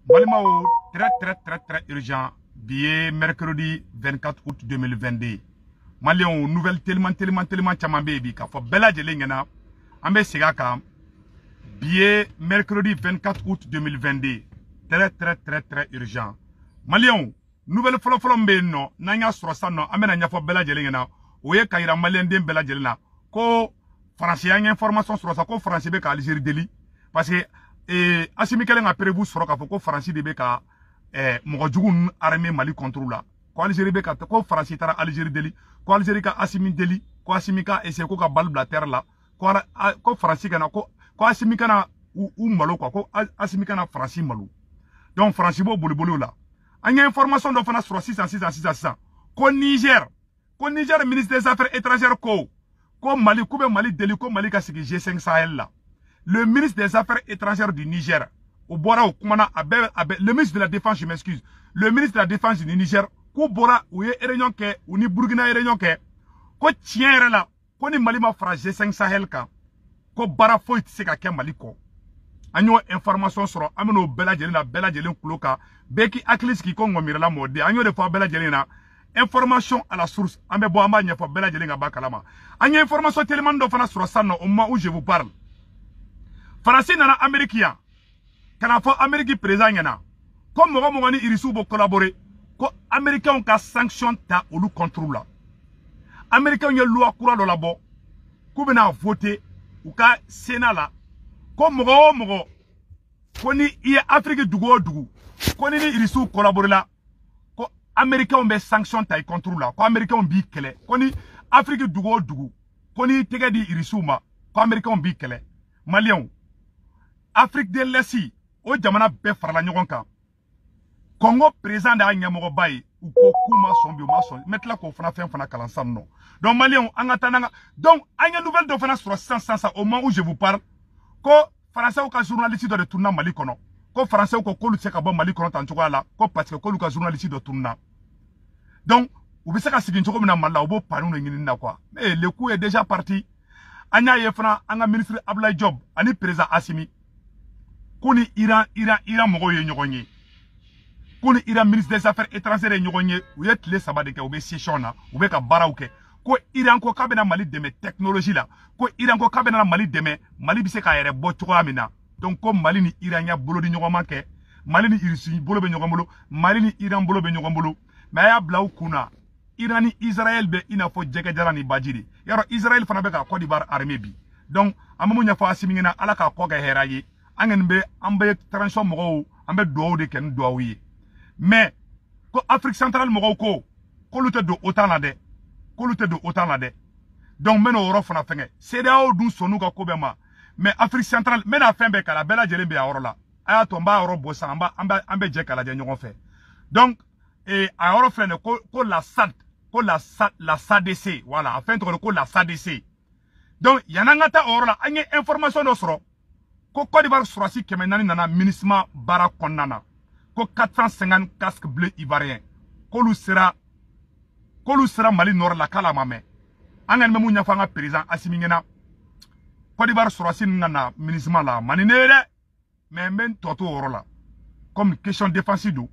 Balimao, très urgent. Billet mercredi 24 août 2022. Malion, nouvelle tellement chamambé bi ka fo bela jelengena. Ambe sigaka. Billet mercredi 24 août 2022. Très urgent. Malion, nouvelle folombe no. Nanya sorosa no. Amena nya fo bela jelengena. Oye kaira malien den bela jelena. Ko français a une information sur ça ko français be ka Algérie deli. Parce que Assimi Kelen a prévu sur ka fo ko français de be ka Mogojugun armée Mali contrôle la. Ko Algérie be ka ko français tara Algérie deli. Ko Algérie ka Assimi deli. Ko Assimi ka essayer ko ka bal blater la. Ko français kana ko Assimi kana ou malo ko Assimi kana français malo. Donc français bo bolo la. Anya information do fana sur 600. Ko Niger ministre des Affaires étrangères ko Mali koube Mali deli ko Mali ka sigi G5 Sahel là. Le ministre des Affaires étrangères du Niger au bora au kumana le ministre de la Défense, je m'excuse. Le ministre de la Défense du Niger ko bora ou ye réunion ke ou ni Burkina réunion ke ko tient là ko ni Mali ma fra G5 Sahel ka ko bara foi tse ka ke Mali ko. Anyo information sur ameno bela jeli kuloka beki akliski ko ngomira la mode anyo de fa bela jeli na information à la source. Ambe bo amba nya fa bela jeli nga bakalama. Anya information tellement do fana sur ça no au moment où je vous parle. Français nana américain. Kana fo Amérique présent yana. Comme mogo ni irisu bo collaborer. Ko américain ka sanction ta olu contrôle la. Américain ye loi kura do la bo. Ku bena voter ou ka Sénat la. Ko mogo ko ni i Afrique dugo ko ni irisu collaborer la. Ko américain be sanction ta contrôle la. Ko américain bi kele. Ko ni Afrique dugo ko ni tege di irisu ma. Ko américain bi kele. Malien Afrique de l'Est o jamana be farala ɲɔgɔn kan. Congo président da ɲɛmɔgɔ bayi u ko kuma sombi ma son metla ko fana fɛn fana kalan san no. Donc malien an ka tananga donc an ye nouvelle do fana sur 100 au moment où je vous parle ko français ka journaliste de tourna Mali kɔnɔ ko français ko kolu se ka bɔ Mali kɔnɔ tan cogoya la ko parce que kolu ka journaliste de tourna. Donc u be se ka sigin cogo min na Mali la u bo panu no ɲinini na quoi. Mais le coup est déjà parti. Anya ye fana an ka ministre Abdoulaye Diop ani président Assimi Koni Iran mogo ye ɲɔgɔn ye. Koni Iran ministre des Affaires étrangères ye ɲɔgɔn ye. U ye tile saba de kɛ u be session na u be ka baaraw kɛ. Ko Iran ko k'a bɛna Mali dɛmɛ technologie la. Ko Iran ko k'a bɛna Mali dɛmɛ Mali bɛ se k'a yɛrɛ bɔ cogoya min na. Donc ko Mali ni Iran ya bolo di ɲɔgɔn ma kɛ. Mali ni Irisi bolo bɛ ɲɔgɔn bolo. Mali ni Iran bolo bɛ ɲɔgɔn bolo. Mais a y'a bila u kunna. Iran ni Israël bɛ i n'a fɔ jɛgɛ jara ni baji de. Yarɔ Israël fana bɛ ka Côte d'Ivoire armée bi. Donc an bɛ mun ɲɛfɔ Assimi ɲɛna Ala k'a kɔ kɛ hɛrɛ ye. An be transition mɔgɔw an be duwawu de kɛ ni duwawu ye. Mais ko Afrique centrale mɔgɔw ko k'olu tɛ don OTAN la dɛ. K'olu tɛ don OTAN la dɛ. Donc n bɛna o yɔrɔ fana fɛngɛ. CEDEAO dun sɔnn'u ka ko bɛɛ ma. Mais Afrique centrale n bɛna fɛn bɛɛ kala bɛɛ lajɛlen bɛ a yɔrɔ la. A y'a to n b'a yɔrɔ bɔ san an bɛ jɛ ka lajɛ ɲɔgɔn fɛ. Donc a yɔrɔ filɛ nin ko la SAD ko la SADC voilà a fɛn tɔgɔ ko la SADC. Donc yan'an ka taa o yɔrɔ la an ye information dɔ sɔrɔ. Ko Côte d'Ivoire surasi kɛmɛ naani nana MINUSMA baara kɔnɔna na. Ko 450 casques bleus ivoiriens. K'olu sera Mali nord la k'ala ma mɛn. An ka nin bɛ mun ɲɛfɔ an ka président Assimi ɲɛna. Côte d'Ivoire surasi nana MINUSMA la mani ne ye dɛ. Mais n bɛ n tɔ to o yɔrɔ la. Comme question défensive don.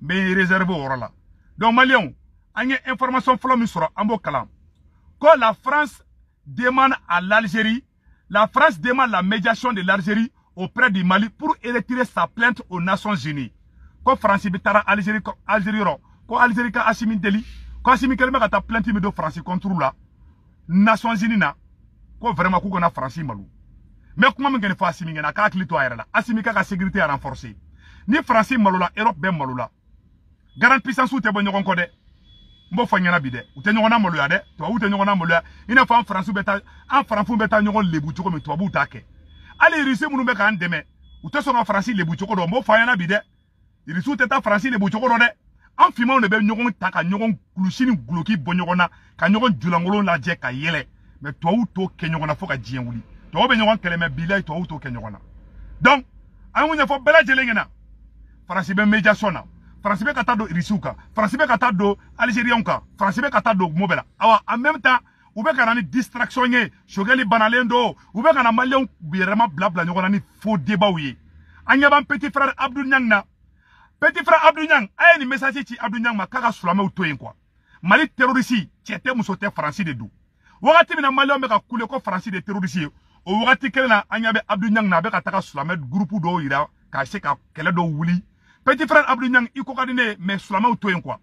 N bɛ réserver o yɔrɔ la. Donc Maliens an ye information fɔlɔ min sɔrɔ an b'o kalan. Ko la France demande à l'Algérie. La France demande la médiation de l'Algérie auprès du Mali pour retirer sa plainte aux Nations Unies. Ko France bitara Algérie ro ko Algérie ka Assimi deli ko Assimi kelme ka ta plainte mi do France contre la Nations Unies na ko vraiment ku kona France malu. Mais kuma min gene fa Assimi ngena ka akili to ayra la Assimi ka sécurité à renforcer. Ni France malu la Europe be malu la. Grande puissance ou te bo ñogon ko de. Mbo fa ñana bi de u te ñogona malu ya de to u te ñogona malu ya ina fa France beta en France beta ñogon lebu ci ko mi to bu ta ke ali Russie munu be kan deme u te so na France lebu ci ko do mbo fa ñana bi de Russie te ta France lebu ci ko do de en fima on be ñogon ta ka ñogon kulushini gloki bo ñogona ka ñogon julangolo la je ka yele mais to u to ke ñogona fo ka jien wuli to be ñogon kele me bilay to u to ke ñogona donc an ñu fo bela jele ngena France be médiation na France be kata do Irisuka, France be kata do Algérien ka, France be kata do Mobela. Awa en même temps, ou be kana ni distraction ye, shogeli banalendo, ou be kana malien birema blabla ñogona ni faux débat wi. Anyaban petit frère Abdou Niang na. Petit frère Abdou Niang, aye ni message ci Abdou Niang ma kaka sulame ou toyen quoi. Mali terroriste, tiete musote Franci de dou. Wakati mina Mali on beka koule ko Franci de terroriste. O wakati kele na anyabe Abdou Niang na beka taka sulame groupe do ira ka se ka kele do wuli. Petit frère Abdou Niang iko kadine mais sulame ou toyen quoi.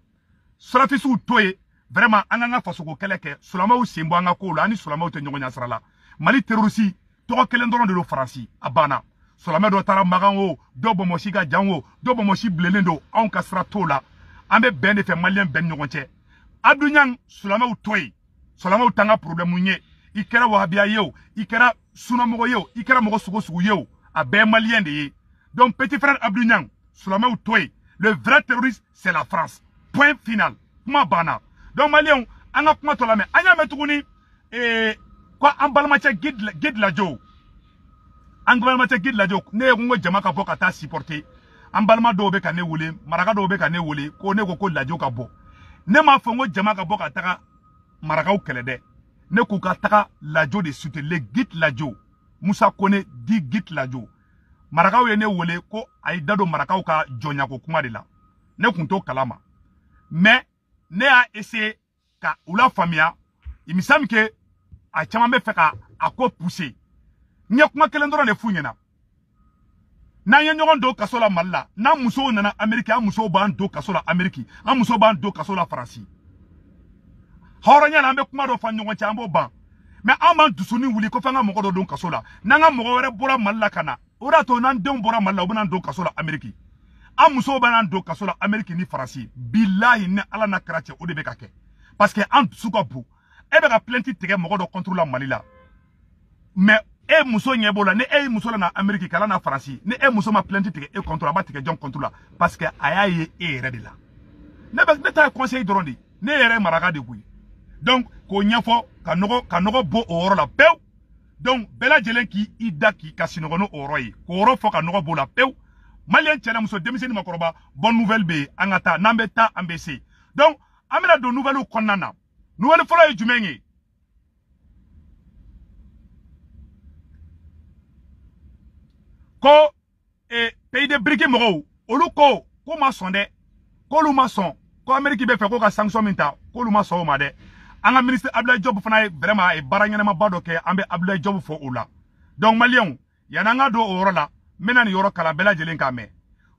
Sulafisu ou toye vraiment ananga fasoko kele ke sulame ou sembo anga ko la ni sulame ou te nyonya srala. Mali terroriste to kele ndoro de do Franci abana. Solame do tara magango do bomoshi ga jango do bomoshi blelendo on kasra tola ambe ben fe malien ben nyogonche Abdou Niang solame ou toy solame ou tanga problème nye ikera wahabia yo ikera sunamogo yo ikera mogo sugo sugo yo a ben malien de donc petit frère Abdou Niang solame ou toy le vrai terroriste c'est la France point final kuma bana donc malien anga kuma tola me anya metuguni quoi ambalmacha guide la jo Anglais te guide la jok ne ngo jama ka boka ta supporter ambalma do be ka ne wole maraka do be ka ne wole ko ne ko la joka bo ne ma fongo jama ka boka taka maraka o kele de ne ku ka taka la jo de soutenir le guide la jo Musa Kone di guide la jo maraka o ne wole ko ay dado maraka o ka jonya ko kuma de la ne kunto kalama mais ne a essayé ka ula famia il me semble que a chama be feka ako pousser nya kuma kelen doro ne funyena na nya nyogon do kasola malla na muso nana Amerika muso ban do kasola Ameriki an muso ban do kasola Franci horonya na be kuma do fa nyogon chambo ban mais aman dusuni wuli ko fanga mogo do kasola nanga mogo were bora malla kana ora to nan dem bora malla obunan do kasola Ameriki an muso ban do kasola Ameriki ni Franci billahi ne ala na krache o de be ka ke parce que an suka bu e be ka plenty tege mogo do contrôle la Mali la mais e muso nyebola ne e muso la na Ameriki kala na Franci ne e muso ma plainte tike e contrôle ba tike jon contrôle parce que aya ye e re de la ne ta conseil drondi ne ere maraka de kuyi donc ko nyafo ka nogo bo oro la pew donc bela jelen ki ida ki kasinogo no oro yi ko oro fo ka nogo bo la pew malien tena muso demiseni makoroba bonne nouvelle be angata nambeta ambc donc amena do nouvelle konnana nouvelle folo e jumengi ko pays de brique mo olu ko ma sonde ko lu ma son ko Amerique be fe ko ka sanction minta ko lu ma so ma de anga ministre Abdoulaye Diop fana vraiment e barangene ma bado ke ambe Abdoulaye Diop fo ola donc malien yananga do oro la menani yoro kala bela jelen kame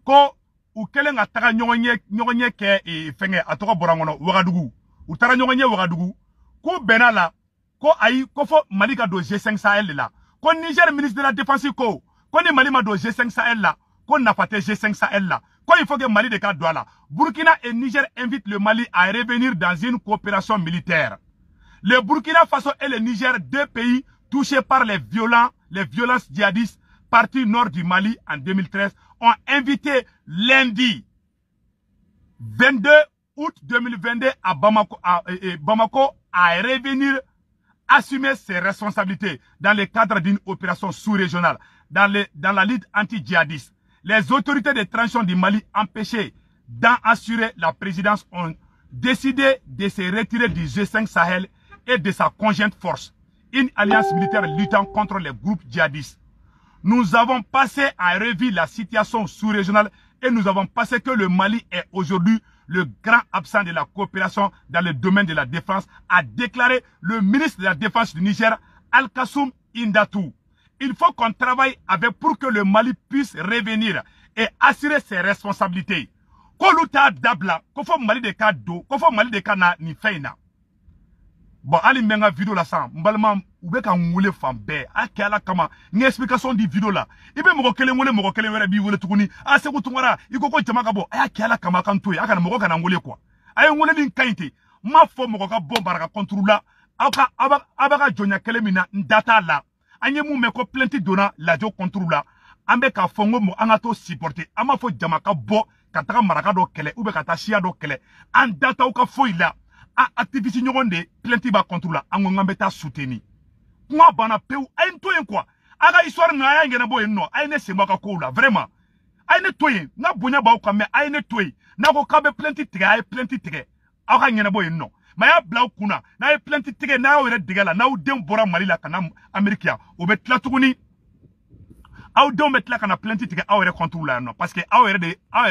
ko u kelenga taka nyonye ke fenge atoko borangono Wagadugu u tara nyonye Wagadugu ko benala ko ayi ko fo Malika do G5 Sahel la ko Niger ministre de la défense ko ni Mali ma do G5 Sahel là, qu'on n'a pas G5 Sahel là, quand il faut que Mali de cadre là, Burkina et Niger invitent le Mali à revenir dans une coopération militaire. Le Burkina Faso et le Niger, deux pays touchés par les violences djihadistes, partie nord du Mali en 2013, ont invité lundi 22 août 2022 à Bamako à revenir assumer ses responsabilités dans le cadre d'une opération sous-régionale. Dans la lutte anti-djihadiste, les autorités de transition du Mali empêchées d'en assurer la présidence ont décidé de se retirer du G5 Sahel et de sa conjointe force, une alliance militaire luttant contre les groupes djihadistes. Nous avons passé en revue la situation sous-régionale et nous avons passé que le Mali est aujourd'hui le grand absent de la coopération dans le domaine de la défense, a déclaré le ministre de la Défense du Niger, Al-Kassoum Indatou. Il faut qu'on travaille avec pour que le Mali puisse revenir et assurer ses responsabilités. Koluta dabla, kofo Mali de ka do, kofo Mali de ka na ni feina. Bon, ali menga vidéo la san, mbalma ube ka ngule fambe, ake ala kama, ni explication di vidéo la. Ibe moko kele were bi wole tukuni, ase kutungara, ikoko jamaka bo, ake ala kama kantoy, aka na moko kana ngule kwa. Aye ngule ni kainte, ma fo moko ka bomba ka kontrola, abaka jonya kele mina ndata la. Anye mu meko plenty dona la jo kontrola, ambe ka fongo mo angato supporter, ama fo jamaka bo, kataka maraka do kele, ube kata shia do kele, an data uka fo ila. A activité nyogonde plenty ba contrôle ango ngambeta souteni kuma bana peu ay ntoyen quoi aga histoire na ya ngena boy no ay ne semba ka ko la vraiment ay ne toyen na bonya ba ko me ay ne toy na ko kabe plenty tige ay plenty tige aga ngena boy no ma ya bla kuna na ay plenty tige na o re digala na o dem bora Mali la kana America o be tlatuguni aw denw bɛ tila ka na plainte tigɛ aw yɛrɛ contre la non parce que aw yɛrɛ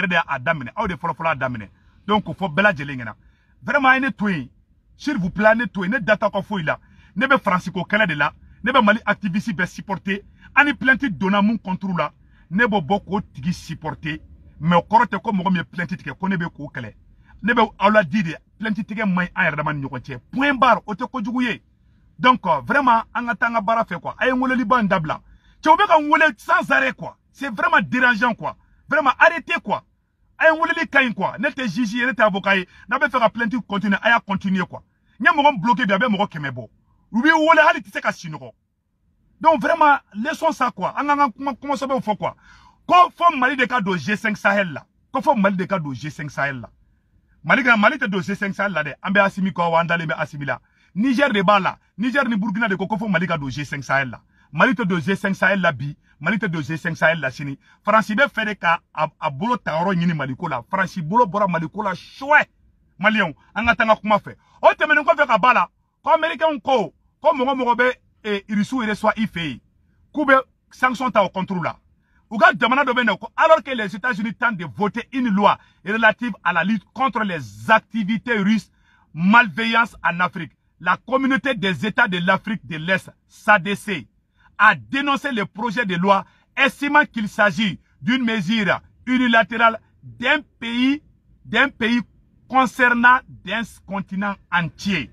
de a daminɛ aw de fɔlɔ a daminɛ donc fɔ bɛɛ lajɛlen ɲɛna vraiment ay ne to yen s'il vous plaît ne to yen ne data ka foyi la ne bɛ Faransi ko kɛlɛ de la ne bɛ Mali activiste bɛ supporter ani plainte donna mun contre la ne bɛ bɔ k'o tigi supporter mais o kɔrɔ tɛ ko mɔgɔ min ye plainte tigɛ ko ne bɛ k'o kɛlɛ ne bɛ aw la di de plainte tigɛ man ɲi an yɛrɛ dama ni ɲɔgɔn cɛ point barre o tɛ kojugu ye donc vraiment an ka taa an ka baara fɛ quoi a ye n weleliba in dabila cɛw bɛ ka n wele sans arrêt quoi c'est vraiment dérangeant quoi vraiment arrêtez quoi a ye n weleli ka ɲi quoi ne tɛ juge ye ne tɛ avocat ye n'a bɛ fɛ ka plainte continuer a y'a continuer quoi n ye mɔgɔ bloqué bi a bɛ mɔgɔ 100 bɔ u b'i wele hali tɛ se ka sinɔgɔ donc vraiment laissons ça quoi an ka kuma sɛbɛnw fɔ quoi ko fɔ Mali de ka don G5 Sahel la ko fɔ Mali de ka don G5 Sahel la Mali tɛ don G5 Sahel la dɛ an bɛ Assimi kɔ wa an dalen bɛ Assimi la Niger de b'a la Niger ni Burkina de ko fɔ Mali ka don G5 Sahel la Mali tɛ don G5 Sahel la bi Mali tɛ don G5 Sahel la sini Faransi bɛ fɛ de ka a bolo ta yɔrɔ ɲini Mali ko la Faransi bolo bɔra Mali ko la chouette Maliens an ka taa an ka kuma fɛ o tɛmɛnen kɔfɛ ka ba la ko Américains ko mɔgɔ bɛ Irisou reçoit i fɛ yen k'u bɛ sanction ta o contre la u ka jamana dɔ bɛ yen ko alors que les États-Unis tentent de voter une loi relative à la lutte contre les activités russes malveillantes en Afrique, la communauté des États de l'Afrique de l'Est, SADC, a dénoncé le projet de loi estimant qu'il s'agit d'une mesure unilatérale d'un pays concernant d'un continent entier.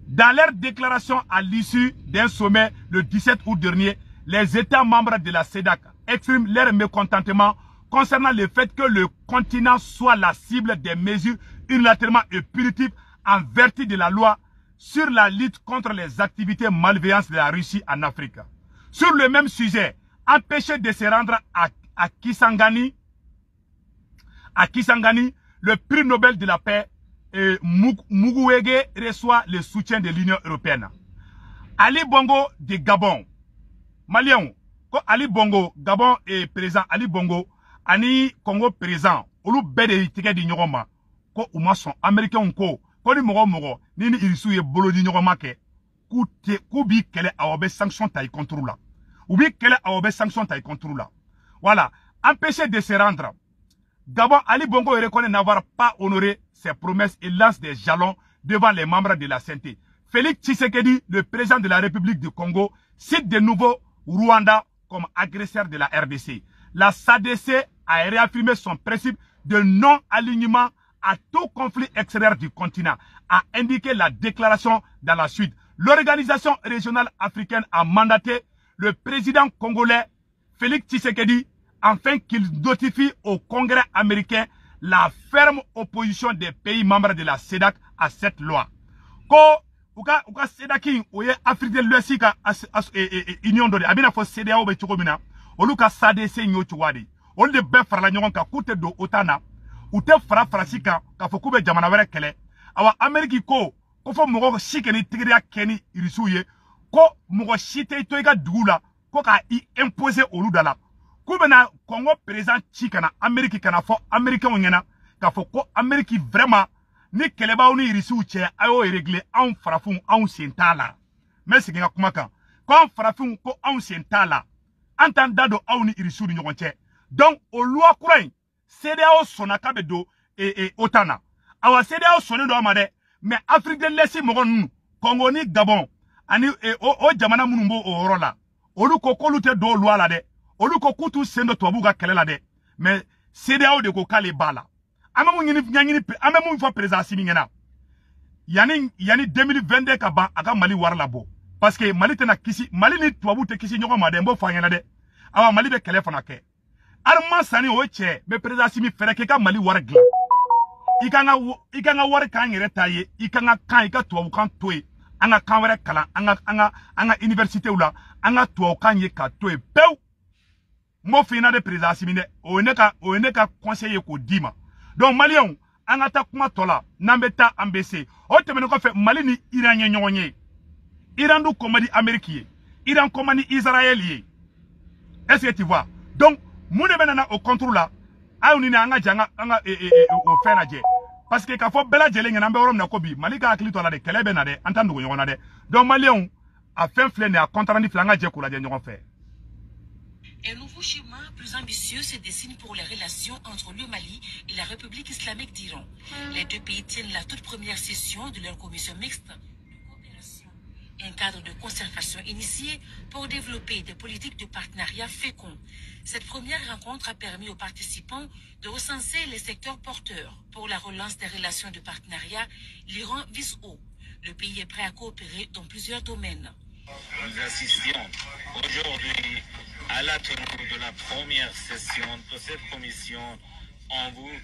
Dans leur déclaration à l'issue d'un sommet le 17 août dernier, les États membres de la CEDAC expriment leur mécontentement concernant le fait que le continent soit la cible des mesures unilatéralement et punitives en vertu de la loi sur la lutte contre les activités malveillantes de la Russie en Afrique. Sur le même sujet, empêché de se rendre à Kisangani, le prix Nobel de la paix, Mukwege reçoit le soutien de l'Union européenne. Ali Bongo de Gabon, Malien, ko Ali Bongo, Gabon est présent, Ali Bongo, ani Congo présent, olu bede tike di nyogoma, ko umason, Américain ko ni mogo, ni irisu ye bolo di nyogoma ke, ku bi kele awabe sanction taille contre la. Ou bi kele awabe sanction taille contre la. Voilà, empêché de se rendre. Gabon, Ali Bongo reconnaît n'avoir pas honoré ses promesses et lance des jalons devant les membres de la CNT. Félix Tshisekedi, le président de la République du Congo, cite de nouveau Rwanda comme agresseur de la RDC. La SADC a réaffirmé son principe de non-alignement à tout conflit extérieur du continent, a indiqué la déclaration dans la suite. L'organisation régionale africaine a mandaté le président congolais Félix Tshisekedi afin qu'il notifie au Congrès américain la ferme opposition des pays membres de la CEDAC à cette loi. Ko uka CEDAC oye Afrique de l'Ouest ka union de abina fo CEDEAO be choko mina oluka SADC nyo chwadi on de be farla nyon ka kute do otana ute fara farasika ka fo kube jamana were kele awa Ameriki ko fo mogo shikeni tigriya keni irisuye ko mogo shite to iga dugula ko ka I imposer oludala Koubena Congo présent chikana Amérique kana fo Américain onyana ka fo ko Amérique vraiment ni keleba oni irisi uche ayo régler en farafun en sentala mais c'est nga kuma kan ko en farafun ko en sentala entenda do awni irisi ni nyokonche donc o loi kurain CEDEAO sonaka be do otana awa CEDEAO sonu do amade mais Afrique de l'Est mo gon Congo ni Gabon ani o jamana munumbo o rola olu ko kolute do loi la de olu ko kutu sendo tobu ga kelela de mais CEDEAO de ko kale bala amamu nyini fa président Assimi ngena yani 2022 ka ba aga Mali war la bo parce que Mali tena kisi Mali ni tobu te kisi nyoko ma de mbo fa ngena de awa Mali be kele fana ke arma sani o che be président Assimi fere ke ka Mali war gla ikanga war kan yere taye ikanga kan ika tobu kan toy anga kan were kala anga université ou la anga tobu kan ye ka toy pew mo fina de président Assimi de o ne ka conseiller ko dima donc Malien angata kuma tola nambeta ambc o temene ko fe Mali ni Iran nyonye Iran du komadi Amérique Iran komani Israël est-ce que tu vois donc mune benana au contrôle là ayuni na anga janga anga o fena je parce que ka fo bela jele ngena mbe worom na ko bi Mali ka akili tola de kelebe na de antandu nyona de donc Malien a fait flene a contrandi flanga je ko la je nyon fait Un nouveau schéma plus ambitieux se dessine pour les relations entre le Mali et la République islamique d'Iran. Les deux pays tiennent la toute première session de leur commission mixte de coopération. Un cadre de concertation initié pour développer des politiques de partenariat féconds. Cette première rencontre a permis aux participants de recenser les secteurs porteurs. Pour la relance des relations de partenariat, l'Iran vise haut. Le pays est prêt à coopérer dans plusieurs domaines. Nous assistions aujourd'hui à la tenue de la première session de cette commission en vue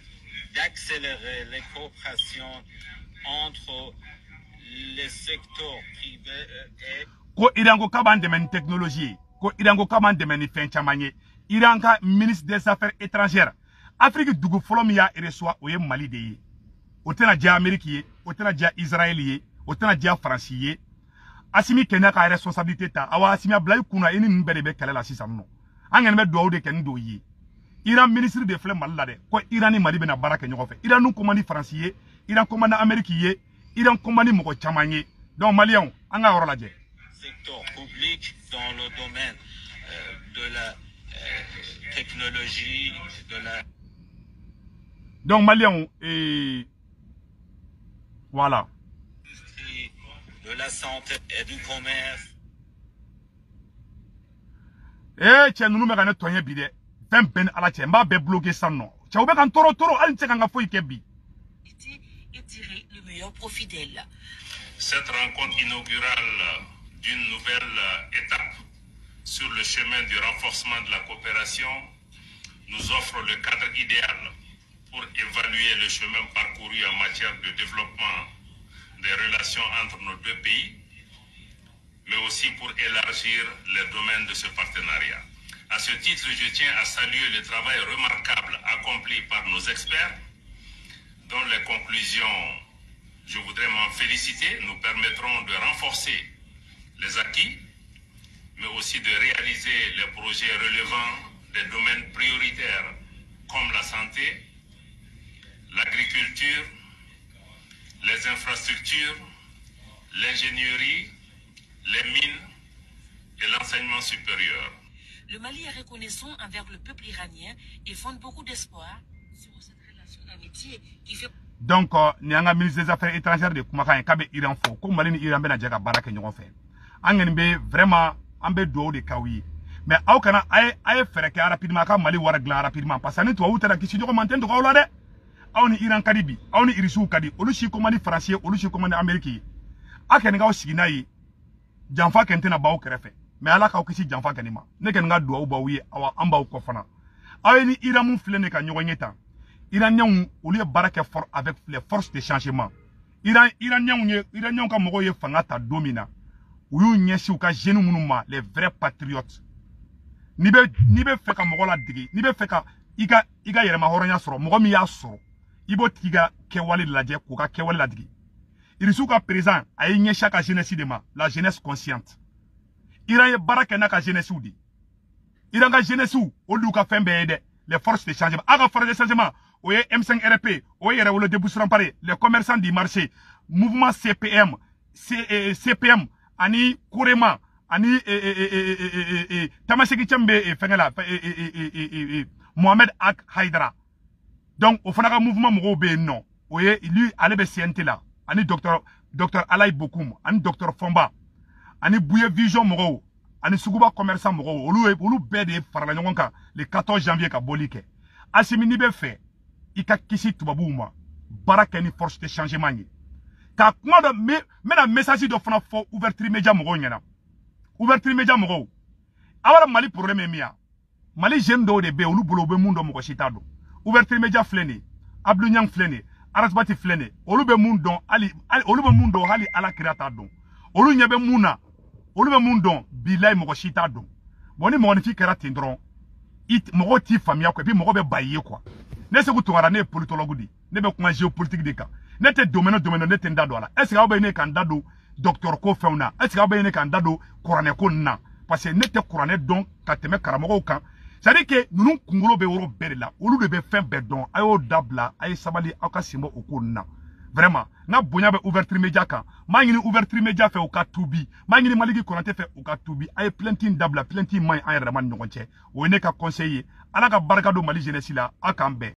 d'accélérer les coopérations entre les secteurs privés et... Ko Iran ko kaban demen technologie, ko Iran ko kaban demen fen chamanye. Iran ka ministre des Affaires étrangères. Afrique dugu folo mi ya reçoit oye Mali de ye. Otena dia Amérique ye, otena dia Israël ye, otena dia France ye. Asimi Kenya ka responsabilité ta awa asimi ablay kuna eni mbere be kala la sisam no angen be do de ken do yi Iran ministre de flemme Mali la de ko Iran ni Mali be na baraka nyoko fe Iran nu commande français ye Iran commande Amérique ye Iran commande moko chamanye donc malien anga woro la je secteur public dans le domaine de la technologie de la donc malien voilà de la santé et du commerce. Tiens, nous me gagnons toyen bide. 20 ben à la tienne, m'a be bloqué sans nom. Tiens, ou be kan toro, allez tiens nga foi kebi. Et tirer le meilleur profit d'elle. Cette rencontre inaugurale d'une nouvelle étape sur le chemin du renforcement de la coopération nous offre le cadre idéal pour évaluer le chemin parcouru en matière de développement des relations entre nos deux pays, mais aussi pour élargir les domaines de ce partenariat. À ce titre, je tiens à saluer le travail remarquable accompli par nos experts, dont les conclusions, je voudrais m'en féliciter, nous permettront de renforcer les acquis, mais aussi de réaliser les projets relevant des domaines prioritaires comme la santé, l'agriculture, les infrastructures, l'ingénierie, les mines et l'enseignement supérieur. Le Mali est reconnaissant envers le peuple iranien et fonde beaucoup d'espoir sur cette relation d'amitié qui fait... Donc, ni anga ministre des Affaires étrangères de Kumaka kabe Iran fo ko Mali ni Iran be na jaga baraka nyoko fe. Angen be vraiment ambe do de kawi. Mais aw kana ay fere ke rapidement ka Mali wara gla rapidement parce que ni to wuta da kisi joko manten to ko la de. Aw ni Iran kadibi, aw ni irisu kadi, olu shi commande français, olu shi commande Amérique. Aken nga osigina yi. Janfa kente na bawo kerefe. Mais ala ka okisi janfa kanima. Ne ken nga do ba wi awa amba ko fana. Aw ni Iran mun flene ka nyogonyeta. Iraniens olu ye baraka fort avec les forces de changement. Iraniens ka mogo ye fanga ta domina. Uyu nyesi u ka jeune munuma les vrais patriotes. Ni be fe ka mogo la digi, ni be fe ka iga yerema horonya soro, mogo mi ya soro. Ibo tiga kewali la je ko ka kewali la digi. Irisu ka président ay nyesha ka jeunesse de ma, la jeunesse consciente. Iran ye baraka na ka jeunesse u di. Iran ka jeunesse u olu ka fembe ede les forces de changement. Aga forces de changement oye M5 RP, oye le déboussement paré, les commerçants du marché, mouvement CPM, CPM, ani Kurema, ani Tamaseki Tchembe et Fengela, Mohamed Ak Haidara. Donc, au fond, mouvement Morobe, non. Oye, lui, allez CNT là, ani docteur Alay Bokoum, ani docteur Fomba, ani Bouye Vision Moro, ani Suguba commerçant Moro, olu bede Farlanjonka, le 14 janvier ka bolike. Asimi be fait. Ika kisi tubabouma baraka ni force de changement ni ka kuma do me na message do fana fo ouverture média mo nyana ouverture média mo awara Mali problème miya Mali jeune do de be olu bolo be mundo mo ko sitado ouverture média flene Abdou Niang flene Arasbati flene olu be mundo ali olu be mundo hali ala kirata do olu nyebe muna olu be mundo bilay mo ko sitado boni mo ni fi karate ndron it mo ti famia ko bi mo be baye quoi. Ne se ku tongara ne politologue di ne be kuma géopolitique de ka ne te domaine ne te ndado ala est ce que abe ne kan dado docteur ko feuna est ce que abe ne kan dado courane ko na parce que ne te courane donc ka teme karamo kan c'est à dire que nous kungulo be woro bere la olu de be fin be don ayo dabla ay sabali aka simbo okonna vraiment n'a bonya be ouverture média kan ma ngi ouverture média fait au ka tubi ma ngi Maliki Konaté fait au ka tubi ay plainting dabla plainting may ay raman ñogonté o ne ka conseiller ala ka barka do Mali jeunesse la akambe